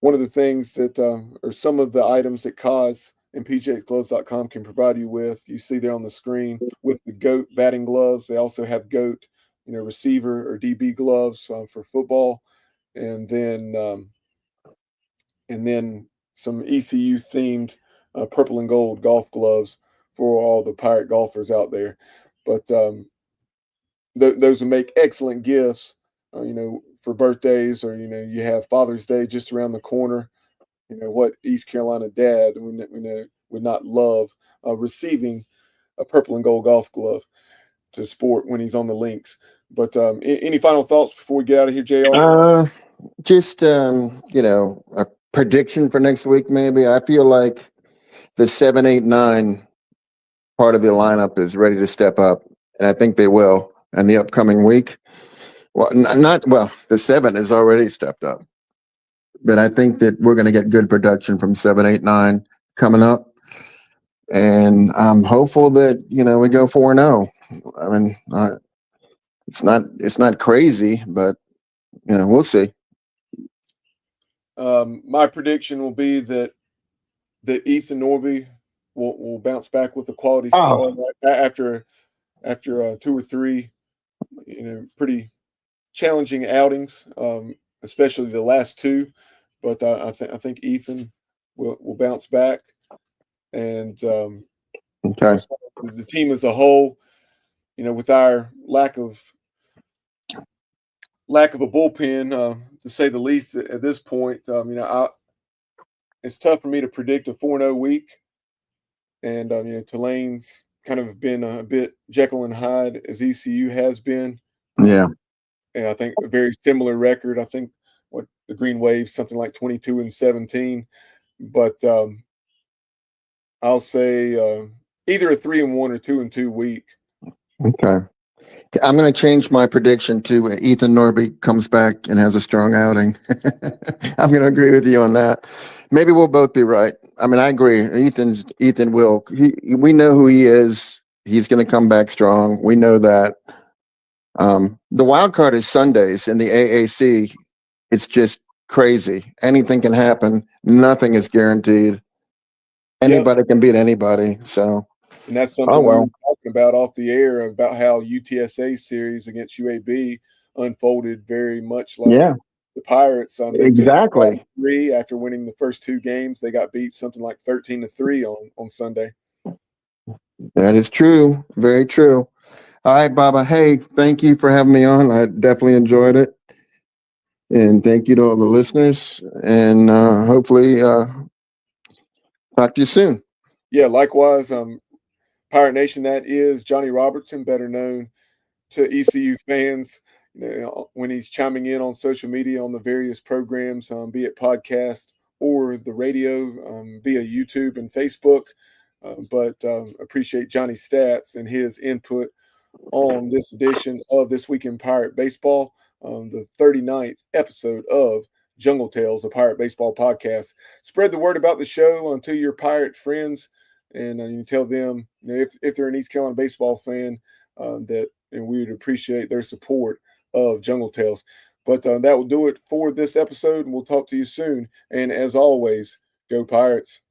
one of the things that or some of the items that Cause and pjxgloves.com can provide you with, you see there on the screen with the GOAT batting gloves. They also have GOAT, receiver or DB gloves for football. And then some ECU themed purple and gold golf gloves for all the Pirate golfers out there. But those will make excellent gifts, for birthdays, or you have Father's Day just around the corner. What East Carolina dad would not love receiving a purple and gold golf glove to sport when he's on the links. But any final thoughts before we get out of here, JR? Just a prediction for next week. Maybe I feel like the 7, 8, 9 part of the lineup is ready to step up, and I think they will in the upcoming week. Well, the 7 has already stepped up, but I think that we're going to get good production from 7, 8, 9 coming up, and I'm hopeful that we go 4-0. I mean, it's not crazy, but we'll see. My prediction will be that Ethan Norby will bounce back with a quality start after 2 or 3 pretty challenging outings, especially the last 2. But I think Ethan will bounce back, and Okay. the team as a whole, with our lack of a bullpen, to say the least, at this point, it's tough for me to predict a 4-0 week. And Tulane's kind of been a bit Jekyll and Hyde as ECU has been. Yeah. And I think a very similar record. I think what the Green Wave's something like 22-17. But I'll say either a 3-1 or 2-2 week. Okay. I'm going to change my prediction to Ethan Norby comes back and has a strong outing. I'm going to agree with you on that. Maybe we'll both be right. I mean, I agree. Ethan will. We know who he is. He's going to come back strong. We know that. The wild card is Sundays in the AAC. It's just crazy. Anything can happen. Nothing is guaranteed. Anybody can beat anybody. So. And that's something we were talking about off the air, about how UTSA series against UAB unfolded very much like the Pirates. They Exactly. took 3 after winning the first 2 games. They got beat something like 13-3 on Sunday. That is true. Very true. All right, Baba. Hey, thank you for having me on. I definitely enjoyed it. And thank you to all the listeners. And hopefully talk to you soon. Yeah, likewise. Pirate Nation, that is Johnny Robertson, better known to ECU fans, when he's chiming in on social media on the various programs, be it podcast or the radio, via YouTube and Facebook. But appreciate Johnny's stats and his input on this edition of This Week in Pirate Baseball, the 39th episode of Jungle Tales, a Pirate Baseball podcast. Spread the word about the show to your Pirate friends, and you tell them, if they're an East Carolina baseball fan, that and we would appreciate their support of Jungle Tales. But that will do it for this episode, and we'll talk to you soon. And as always, go Pirates.